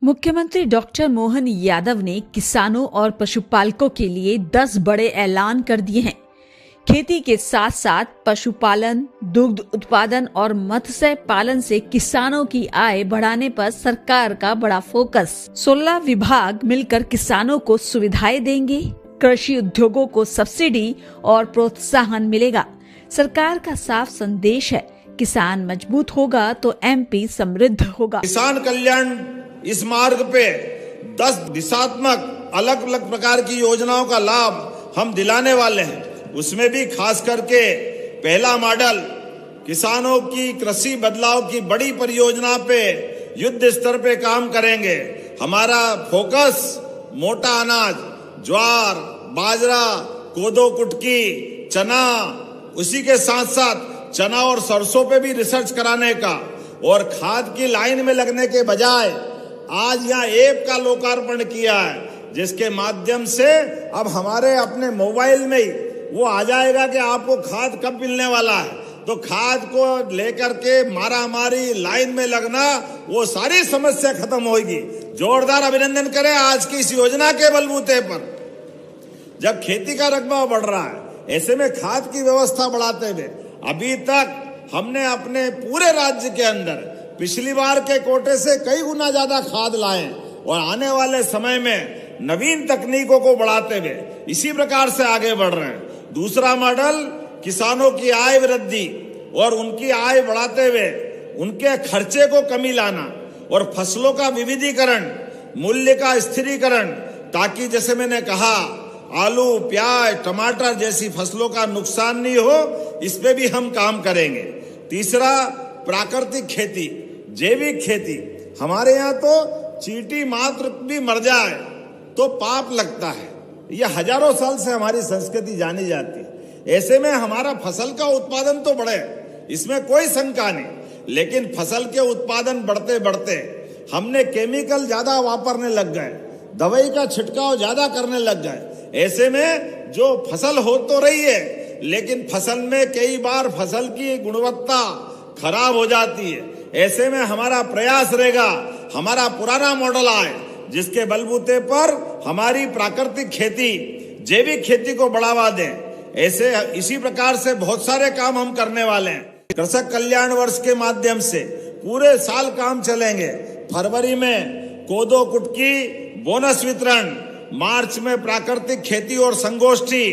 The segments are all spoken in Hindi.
मुख्यमंत्री डॉक्टर मोहन यादव ने किसानों और पशुपालकों के लिए 10 बड़े ऐलान कर दिए हैं। खेती के साथ साथ पशुपालन, दुग्ध उत्पादन और मत्स्य पालन से किसानों की आय बढ़ाने पर सरकार का बड़ा फोकस। 16 विभाग मिलकर किसानों को सुविधाएं देंगे। कृषि उद्योगों को सब्सिडी और प्रोत्साहन मिलेगा। सरकार का साफ संदेश है, किसान मजबूत होगा तो एमपी समृद्ध होगा। किसान कल्याण इस मार्ग पे 10 दिशात्मक अलग अलग प्रकार की योजनाओं का लाभ हम दिलाने वाले हैं। उसमें भी खास करके पहला मॉडल किसानों की कृषि बदलाव की बड़ी परियोजना पे युद्ध स्तर पे काम करेंगे। हमारा फोकस मोटा अनाज, ज्वार, बाजरा, कोदो, कुटकी, चना, उसी के साथ साथ चना और सरसों पे भी रिसर्च कराने का और खाद की लाइन में लगने के बजाय आज यहाँ ऐप का लोकार्पण किया है, जिसके माध्यम से अब हमारे अपने मोबाइल में ही वो आ जाएगा कि आपको खाद कब मिलने वाला है। तो खाद को लेकर के मारामारी, लाइन में लगना, वो सारी समस्या खत्म होगी। जोरदार अभिनंदन करें आज की इस योजना के बलबूते पर। जब खेती का रकबा बढ़ रहा है, ऐसे में खाद की व्यवस्था बढ़ाते हुए अभी तक हमने अपने पूरे राज्य के अंदर पिछली बार के कोटे से कई गुना ज्यादा खाद लाए और आने वाले समय में नवीन तकनीकों को बढ़ाते हुए इसी प्रकार से आगे बढ़ रहे हैं। दूसरा मॉडल किसानों की आय वृद्धि और उनकी आय बढ़ाते हुए उनके खर्चे को कमी लाना और फसलों का विविधीकरण, मूल्य का स्थिरीकरण, ताकि जैसे मैंने कहा आलू, प्याज, टमाटर जैसी फसलों का नुकसान नहीं हो, इस पे भी हम काम करेंगे। तीसरा प्राकृतिक खेती, जैविक खेती। हमारे यहाँ तो चींटी मात्र भी मर जाए तो पाप लगता है। यह हजारों साल से हमारी संस्कृति जानी जाती है। ऐसे में हमारा फसल का उत्पादन तो बढ़े, इसमें कोई शंका नहीं, लेकिन फसल के उत्पादन बढ़ते बढ़ते हमने केमिकल ज्यादा वापरने लग गए, दवाई का छिड़काव ज्यादा करने लग गए। ऐसे में जो फसल हो तो रही है, लेकिन फसल में कई बार फसल की गुणवत्ता खराब हो जाती है। ऐसे में हमारा प्रयास रहेगा हमारा पुराना मॉडल आए, जिसके बलबूते पर हमारी प्राकृतिक खेती, जैविक खेती को बढ़ावा दें। ऐसे इसी प्रकार से बहुत सारे काम हम करने वाले हैं। कृषक कल्याण वर्ष के माध्यम से पूरे साल काम चलेंगे। फरवरी में कोदो कुटकी बोनस वितरण, मार्च में प्राकृतिक खेती और संगोष्ठी,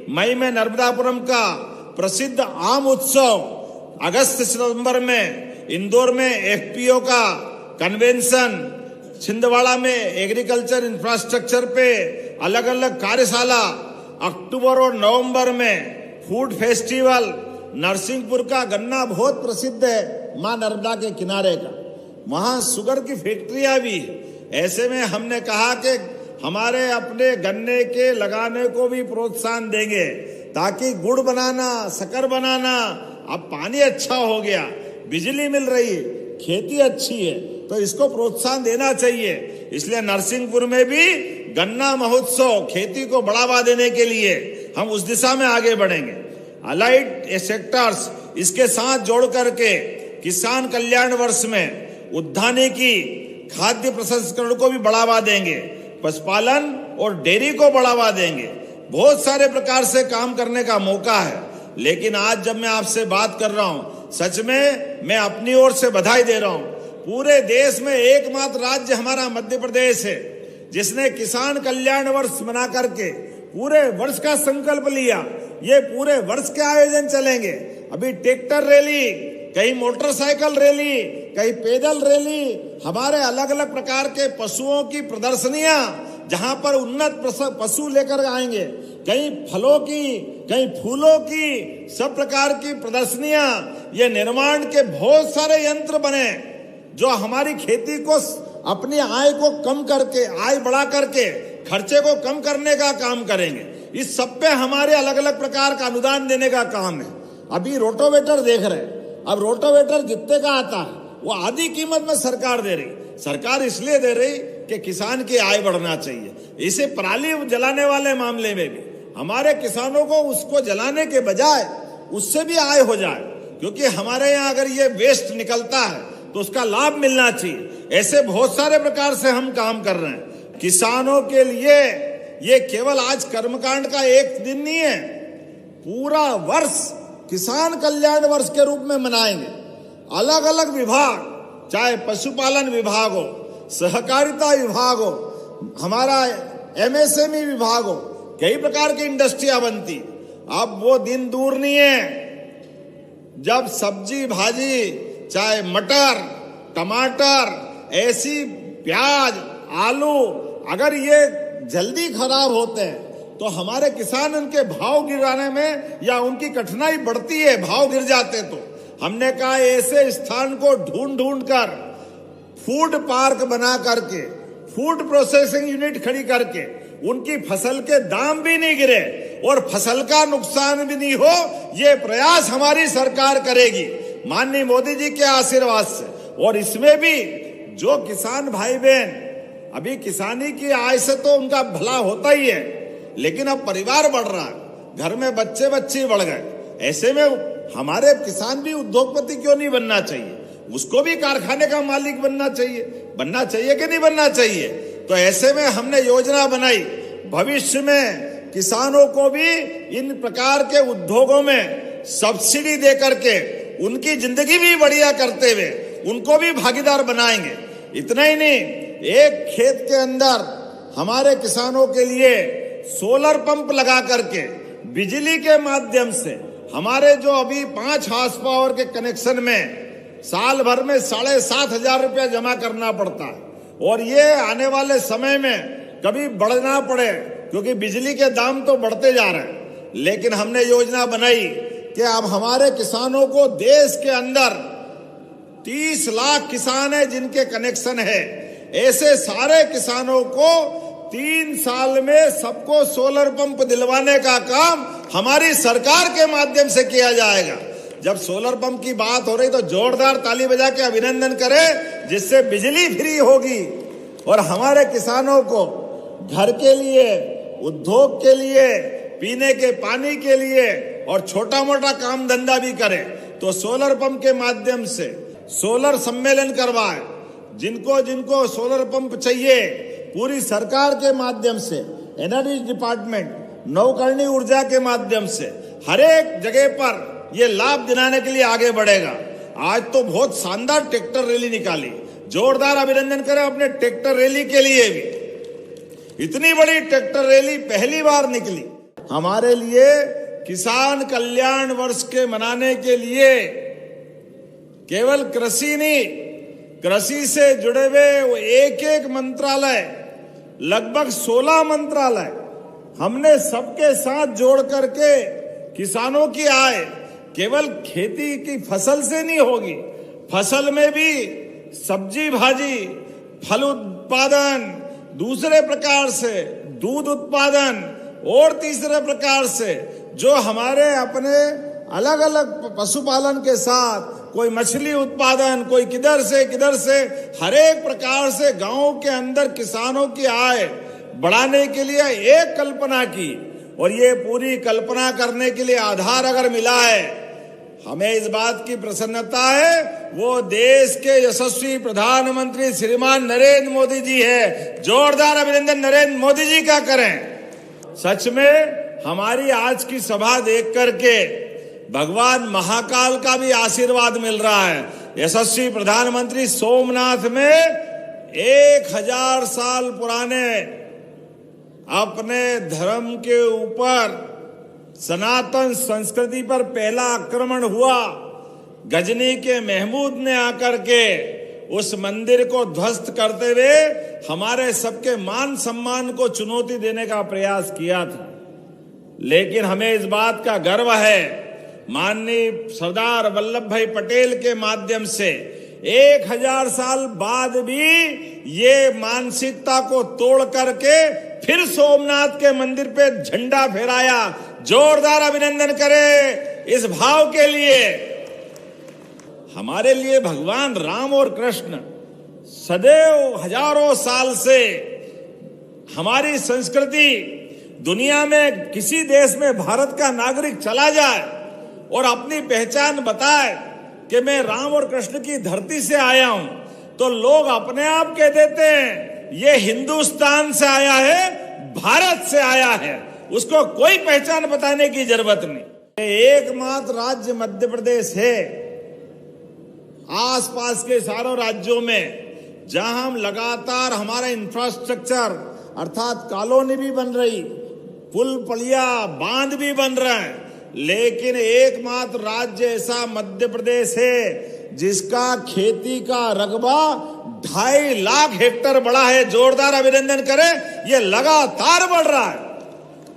मई में नर्मदापुरम का प्रसिद्ध आम उत्सव, अगस्त सितंबर में इंदौर में एफपीओ का कन्वेंशन, छिंदवाड़ा में एग्रीकल्चर इंफ्रास्ट्रक्चर पे अलग अलग कार्यशाला, अक्टूबर और नवंबर में फूड फेस्टिवल। नरसिंहपुर का गन्ना बहुत प्रसिद्ध है, मां नर्मदा के किनारे का, वहां शुगर की फैक्ट्रियां भी है। ऐसे में हमने कहा कि हमारे अपने गन्ने के लगाने को भी प्रोत्साहन देंगे, ताकि गुड़ बनाना, शक्कर बनाना, अब पानी अच्छा हो गया, बिजली मिल रही है, खेती अच्छी है, तो इसको प्रोत्साहन देना चाहिए। इसलिए नरसिंहपुर में भी गन्ना महोत्सव, खेती को बढ़ावा देने के लिए हम उस दिशा में आगे बढ़ेंगे। अलाइड सेक्टर्स इसके साथ जोड़ करके किसान कल्याण वर्ष में उद्यानिकी, खाद्य प्रसंस्करण को भी बढ़ावा देंगे, पशुपालन और डेयरी को बढ़ावा देंगे। बहुत सारे प्रकार से काम करने का मौका है। लेकिन आज जब मैं आपसे बात कर रहा हूं, सच में मैं अपनी ओर से बधाई दे रहा हूं। पूरे देश में एकमात्र राज्य हमारा मध्य प्रदेश है, जिसने किसान कल्याण वर्ष मना करके पूरे वर्ष का संकल्प लिया। ये पूरे वर्ष के आयोजन चलेंगे। अभी ट्रैक्टर रैली, कहीं मोटरसाइकिल रैली, कहीं पैदल रैली, हमारे अलग अलग प्रकार के पशुओं की प्रदर्शनियां, जहां पर उन्नत पशु लेकर आएंगे, कहीं फलों की, कहीं फूलों की, सब प्रकार की प्रदर्शनियां। ये निर्माण के बहुत सारे यंत्र बने जो हमारी खेती को, अपनी आय को कम करके, आय बढ़ा करके खर्चे को कम करने का काम करेंगे। इस सब पे हमारे अलग अलग प्रकार का अनुदान देने का काम है। अभी रोटोवेटर देख रहे हैं, अब रोटोवेटर जितने का आता है वो आधी कीमत में सरकार दे रही। सरकार इसलिए दे रही कि किसान की आय बढ़ना चाहिए। इसे पराली जलाने वाले मामले में भी हमारे किसानों को उसको जलाने के बजाय उससे भी आय हो जाए, क्योंकि हमारे यहाँ अगर ये वेस्ट निकलता है तो उसका लाभ मिलना चाहिए। ऐसे बहुत सारे प्रकार से हम काम कर रहे हैं किसानों के लिए। ये केवल आज कर्मकांड का एक दिन नहीं है, पूरा वर्ष किसान कल्याण वर्ष के रूप में मनाएंगे। अलग अलग विभाग, चाहे पशुपालन विभाग हो, सहकारिता विभाग हो, हमारा MSME विभाग हो, कई प्रकार की इंडस्ट्रियां बनती। अब वो दिन दूर नहीं है जब सब्जी भाजी, चाहे मटर, टमाटर, ऐसी प्याज, आलू, अगर ये जल्दी खराब होते हैं तो हमारे किसान उनके भाव गिराने में या उनकी कठिनाई बढ़ती है, भाव गिर जाते। तो हमने कहा ऐसे स्थान को ढूंढ ढूंढ कर फूड पार्क बना करके, फूड प्रोसेसिंग यूनिट खड़ी करके उनकी फसल के दाम भी नहीं गिरे और फसल का नुकसान भी नहीं हो, ये प्रयास हमारी सरकार करेगी माननीय मोदी जी के आशीर्वाद से। और इसमें भी जो किसान भाई बहन, अभी किसानी की आय से तो उनका भला होता ही है, लेकिन अब परिवार बढ़ रहा है, घर में बच्चे बच्चे बढ़ गए। ऐसे में हमारे किसान भी उद्योगपति क्यों नहीं बनना चाहिए? उसको भी कारखाने का मालिक बनना चाहिए कि नहीं बनना चाहिए? तो ऐसे में हमने योजना बनाई, भविष्य में किसानों को भी इन प्रकार के उद्योगों में सब्सिडी दे करके उनकी जिंदगी भी बढ़िया करते हुए उनको भी भागीदार बनाएंगे। इतना ही नहीं, एक खेत के अंदर हमारे किसानों के लिए सोलर पंप लगा करके बिजली के माध्यम से, हमारे जो अभी 5 हॉर्स पावर के कनेक्शन में साल भर में 7,500 रुपया जमा करना पड़ता है, और ये आने वाले समय में कभी बढ़ना पड़े, क्योंकि बिजली के दाम तो बढ़ते जा रहे हैं। लेकिन हमने योजना बनाई कि अब हमारे किसानों को, देश के अंदर 30 लाख किसान है जिनके कनेक्शन है, ऐसे सारे किसानों को 3 साल में सबको सोलर पंप दिलवाने का काम हमारी सरकार के माध्यम से किया जाएगा। जब सोलर पंप की बात हो रही तो जोरदार ताली बजा के अभिनंदन करें, जिससे बिजली फ्री होगी और हमारे किसानों को घर के लिए, उद्योग के लिए, पीने के पानी के लिए और छोटा मोटा काम धंधा भी करें। तो सोलर पंप के माध्यम से सोलर सम्मेलन करवाए, जिनको जिनको सोलर पंप चाहिए, पूरी सरकार के माध्यम से, एनर्जी डिपार्टमेंट, नवकरणीय ऊर्जा के माध्यम से हर एक जगह पर ये लाभ दिलाने के लिए आगे बढ़ेगा। आज तो बहुत शानदार ट्रैक्टर रैली निकाली, जोरदार अभिनंदन करें अपने ट्रैक्टर रैली के लिए भी। इतनी बड़ी ट्रैक्टर रैली पहली बार निकली। हमारे लिए किसान कल्याण वर्ष के मनाने के लिए केवल कृषि नहीं, कृषि से जुड़े हुए एक एक मंत्रालय, लगभग 16 मंत्रालय हमने सबके साथ जोड़ करके किसानों की आय केवल खेती की फसल से नहीं होगी, फसल में भी सब्जी भाजी, फल उत्पादन, दूसरे प्रकार से दूध उत्पादन, और तीसरे प्रकार से जो हमारे अपने अलग अलग पशुपालन के साथ, कोई मछली उत्पादन, कोई किधर से, हर एक प्रकार से गांव के अंदर किसानों की आय बढ़ाने के लिए एक कल्पना की। और ये पूरी कल्पना करने के लिए आधार अगर मिला है, हमें इस बात की प्रसन्नता है, वो देश के यशस्वी प्रधानमंत्री श्रीमान नरेंद्र मोदी जी है। जोरदार अभिनंदन नरेंद्र मोदी जी का करें। सच में हमारी आज की सभा देख करके भगवान महाकाल का भी आशीर्वाद मिल रहा है। यशस्वी प्रधानमंत्री सोमनाथ में 1000 साल पुराने अपने धर्म के ऊपर, सनातन संस्कृति पर पहला आक्रमण हुआ। गजनी के महमूद ने आकर के उस मंदिर को ध्वस्त करते हुए हमारे सबके मान सम्मान को चुनौती देने का प्रयास किया था। लेकिन हमें इस बात का गर्व है, माननीय सरदार वल्लभ भाई पटेल के माध्यम से 1000 साल बाद भी ये मानसिकता को तोड़ करके फिर सोमनाथ के मंदिर पे झंडा फहराया। जोरदार अभिनंदन करें इस भाव के लिए। हमारे लिए भगवान राम और कृष्ण सदैव हजारों साल से हमारी संस्कृति, दुनिया में किसी देश में भारत का नागरिक चला जाए और अपनी पहचान बताए कि मैं राम और कृष्ण की धरती से आया हूं, तो लोग अपने आप कह देते हैं ये हिंदुस्तान से आया है, भारत से आया है, उसको कोई पहचान बताने की जरूरत नहीं। एकमात्र राज्य मध्य प्रदेश है आसपास के सारों राज्यों में जहां हम लगातार हमारा इंफ्रास्ट्रक्चर अर्थात कॉलोनी भी बन रही, पुल पुलिया बांध भी बन रहा है, लेकिन एकमात्र राज्य ऐसा मध्य प्रदेश है जिसका खेती का रकबा 2.5 लाख हेक्टेयर बढ़ा है। जोरदार अभिनंदन करें, ये लगातार बढ़ रहा है।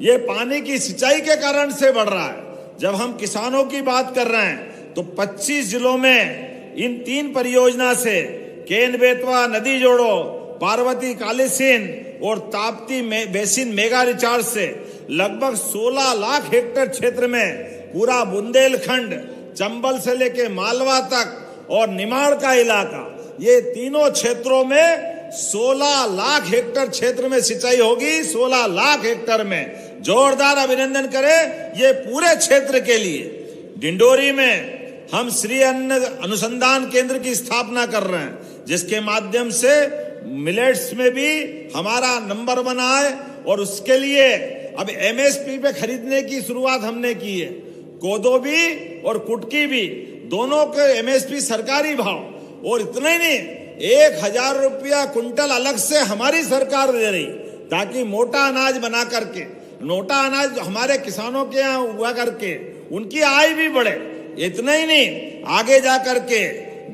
ये पानी की सिंचाई के कारण से बढ़ रहा है। जब हम किसानों की बात कर रहे हैं तो 25 जिलों में इन 3 परियोजना से केन बेतवा नदी जोड़ो, पार्वती कालीसिंध और ताप्ती बेसिन मेगा रिचार्ज से लगभग 16 लाख हेक्टेयर क्षेत्र में पूरा बुंदेलखंड, चंबल से लेके मालवा तक और निमाड़ का इलाका, ये तीनों क्षेत्रों में 16 लाख हेक्टेयर क्षेत्र में सिंचाई होगी। 16 लाख हेक्टेयर में जोरदार अभिनंदन करें ये पूरे क्षेत्र के लिए। डिंडोरी में हम श्री अन्न अनुसंधान केंद्र की स्थापना कर रहे हैं, जिसके माध्यम से मिलेट्स में भी हमारा नंबर 1 आए और उसके लिए अब एमएसपी पे खरीदने की शुरुआत हमने की है। कोदो भी और कुटकी भी दोनों के एमएसपी सरकारी भाव, और इतना ही नहीं 1000 रुपया कुंटल अलग से हमारी सरकार दे रही, ताकि मोटा अनाज बना करके, मोटा अनाज हमारे किसानों के यहाँ उगा करके उनकी आय भी बढ़े। इतना ही नहीं, आगे जा करके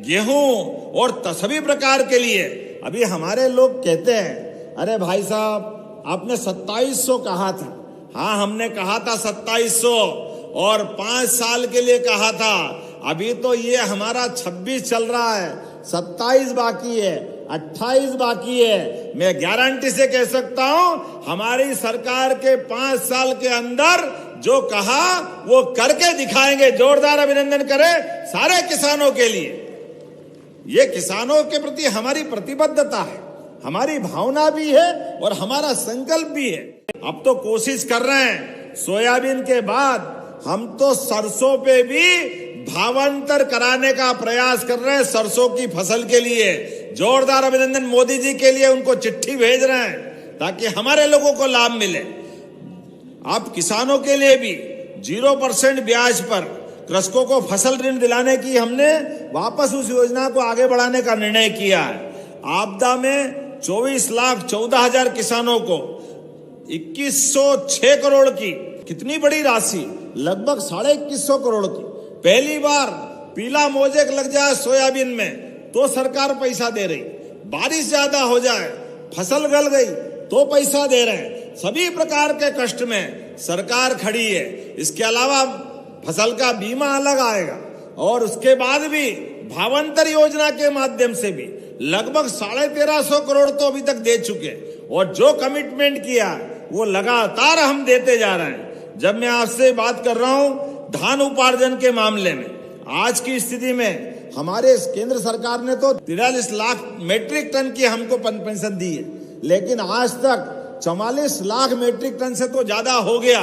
गेहूं और सभी प्रकार के लिए अभी हमारे लोग कहते हैं अरे भाई साहब आपने 2700 कहा था। हाँ, हमने कहा था 2700 और 5 साल के लिए कहा था। अभी तो ये हमारा 26 चल रहा है, 27 बाकी है, 28 बाकी है। मैं गारंटी से कह सकता हूं हमारी सरकार के 5 साल के अंदर जो कहा वो करके दिखाएंगे। जोरदार अभिनंदन करें सारे किसानों के लिए। ये किसानों के प्रति हमारी प्रतिबद्धता है, हमारी भावना भी है और हमारा संकल्प भी है। अब तो कोशिश कर रहे हैं, सोयाबीन के बाद हम तो सरसों पे भी भावांतर कराने का प्रयास कर रहे हैं। सरसों की फसल के लिए जोरदार अभिनंदन मोदी जी के लिए, उनको चिट्ठी भेज रहे हैं ताकि हमारे लोगों को लाभ मिले। अब किसानों के लिए भी 0% ब्याज पर कृषकों को फसल ऋण दिलाने की हमने वापस उस योजना को आगे बढ़ाने का निर्णय किया है। आपदा में 24,14,000 किसानों को 2106 करोड़ की, कितनी बड़ी राशि, लगभग 2150 करोड़ की। पहली बार पीला मोजेक लग जाए सोयाबीन में तो सरकार पैसा दे रही, बारिश ज्यादा हो जाए, फसल गल गई तो पैसा दे रहे हैं। सभी प्रकार के कष्ट में सरकार खड़ी है। इसके अलावा फसल का बीमा अलग आएगा और उसके बाद भी भावांतर योजना के माध्यम से भी लगभग 1350 करोड़ तो अभी तक दे चुके, और जो कमिटमेंट किया वो लगातार हम देते जा रहे हैं। जब मैं आपसे बात कर रहा हूं धान उपार्जन के मामले में, आज की स्थिति में हमारे केंद्र सरकार ने तो 43 लाख मेट्रिक टन की हमको पेंशन दी है, लेकिन आज तक 44 लाख मेट्रिक टन से तो ज्यादा हो गया।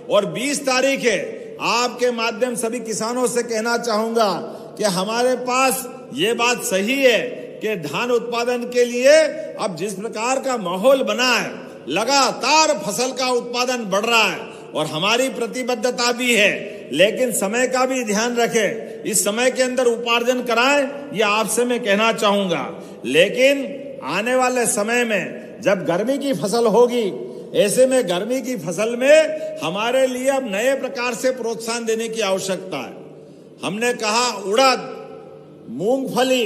और 20 तारीख है, आपके माध्यम सभी किसानों से कहना चाहूंगा कि हमारे पास ये बात सही है कि धान उत्पादन के लिए अब जिस प्रकार का माहौल बना है, लगातार फसल का उत्पादन बढ़ रहा है और हमारी प्रतिबद्धता भी है, लेकिन समय का भी ध्यान रखें। इस समय के अंदर उपार्जन कराएं, ये आपसे मैं कहना चाहूंगा। लेकिन आने वाले समय में जब गर्मी की फसल होगी, ऐसे में गर्मी की फसल में हमारे लिए अब नए प्रकार से प्रोत्साहन देने की आवश्यकता है। हमने कहा उड़द, मूंगफली,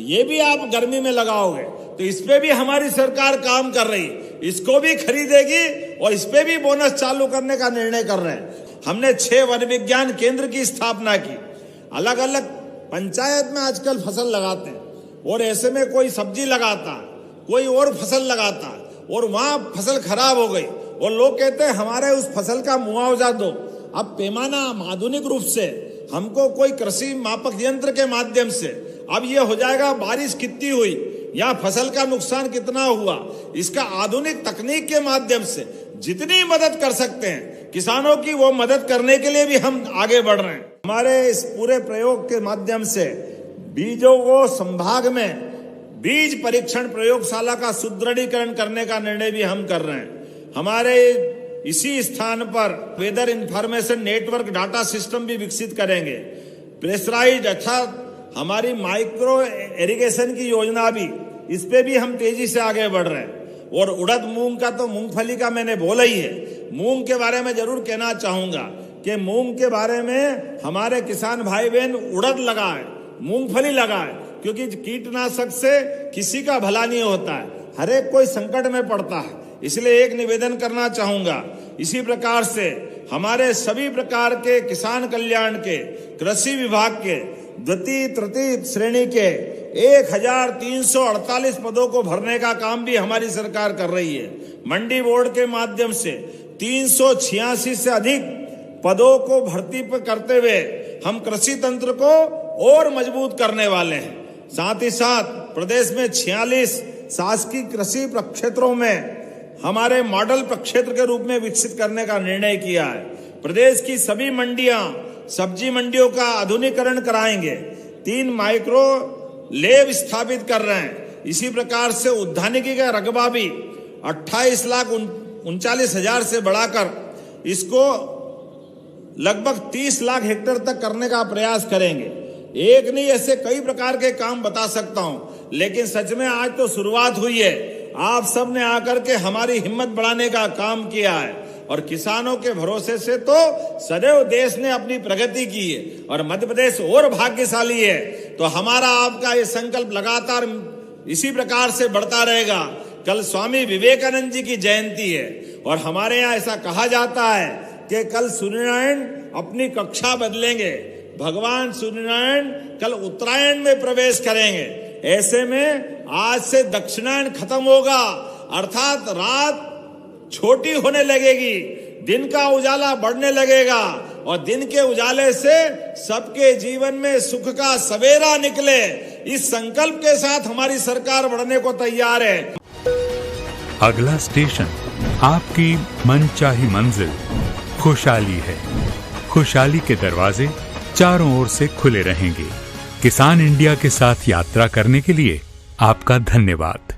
ये भी आप गर्मी में लगाओगे तो इस पे भी हमारी सरकार काम कर रही, इसको भी खरीदेगी और इस पे भी बोनस चालू करने का निर्णय कर रहे हैं। हमने 6 वन विज्ञान केंद्र की स्थापना की। अलग अलग पंचायत में आजकल फसल लगाते हैं और ऐसे में कोई सब्जी लगाता है, कोई और फसल लगाता है और वहां फसल खराब हो गई और लोग कहते हैं हमारे उस फसल का मुआवजा दो। अब पैमाना आधुनिक रूप से हमको कोई कृषि मापक यंत्र के माध्यम से अब ये हो जाएगा बारिश कितनी हुई या फसल का नुकसान कितना हुआ, इसका आधुनिक तकनीक के माध्यम से जितनी मदद कर सकते हैं किसानों की, वो मदद करने के लिए भी हम आगे बढ़ रहे हैं। हमारे इस पूरे प्रयोग के माध्यम से बीजों को संभाग में बीज परीक्षण प्रयोगशाला का सुदृढ़ीकरण करने का निर्णय भी हम कर रहे हैं। हमारे इसी स्थान पर weather information network data system भी विकसित करेंगे। प्रेशराइज्ड अर्थात हमारी माइक्रो इरिगेशन की योजना भी, इस पे भी हम तेजी से आगे बढ़ रहे हैं। और उड़द मूंग का तो मूंगफली का मैंने बोला ही है। मूंग के बारे में जरूर कहना चाहूंगा कि मूंग के बारे में हमारे किसान भाई बहन उड़द लगाए, मूंगफली लगाए, क्योंकि कीटनाशक से किसी का भला नहीं होता है, हर एक कोई संकट में पड़ता है। इसलिए एक निवेदन करना चाहूंगा, इसी प्रकार से हमारे सभी प्रकार के किसान कल्याण के, कृषि विभाग के द्वितीय तृतीय श्रेणी के 1348 पदों को भरने का काम भी हमारी सरकार कर रही है। मंडी बोर्ड के माध्यम से 386 से अधिक पदों को भर्ती पर करते हुए हम कृषि तंत्र को और मजबूत करने वाले हैं। साथ ही साथ प्रदेश में 46 शासकीय कृषि प्रक्षेत्रों में हमारे मॉडल प्रक्षेत्र के रूप में विकसित करने का निर्णय किया है। प्रदेश की सभी मंडियां, सब्जी मंडियों का आधुनिकीकरण कराएंगे। 3 माइक्रो लैब स्थापित कर रहे हैं। इसी प्रकार से उद्यानिकी का रकबा भी 28,39,000 से बढ़ाकर इसको लगभग 30 लाख हेक्टेयर तक करने का प्रयास करेंगे। एक नहीं, ऐसे कई प्रकार के काम बता सकता हूं, लेकिन सच में आज तो शुरुआत हुई है। आप सब ने आकर के हमारी हिम्मत बढ़ाने का काम किया है और किसानों के भरोसे से तो सदैव देश ने अपनी प्रगति की है और मध्य प्रदेश और भाग्यशाली है। तो हमारा आपका ये संकल्प लगातार इसी प्रकार से बढ़ता रहेगा। कल स्वामी विवेकानंद जी की जयंती है और हमारे यहाँ ऐसा कहा जाता है कि कल सूर्यनारायण अपनी कक्षा बदलेंगे, भगवान सूर्यनारायण कल उत्तरायण में प्रवेश करेंगे। ऐसे में आज से दक्षिणायन खत्म होगा, अर्थात रात छोटी होने लगेगी, दिन का उजाला बढ़ने लगेगा और दिन के उजाले से सबके जीवन में सुख का सवेरा निकले, इस संकल्प के साथ हमारी सरकार बढ़ने को तैयार है। अगला स्टेशन आपकी मनचाही मंजिल खुशहाली है। खुशहाली के दरवाजे चारों ओर से खुले रहेंगे। किसान इंडिया के साथ यात्रा करने के लिए आपका धन्यवाद।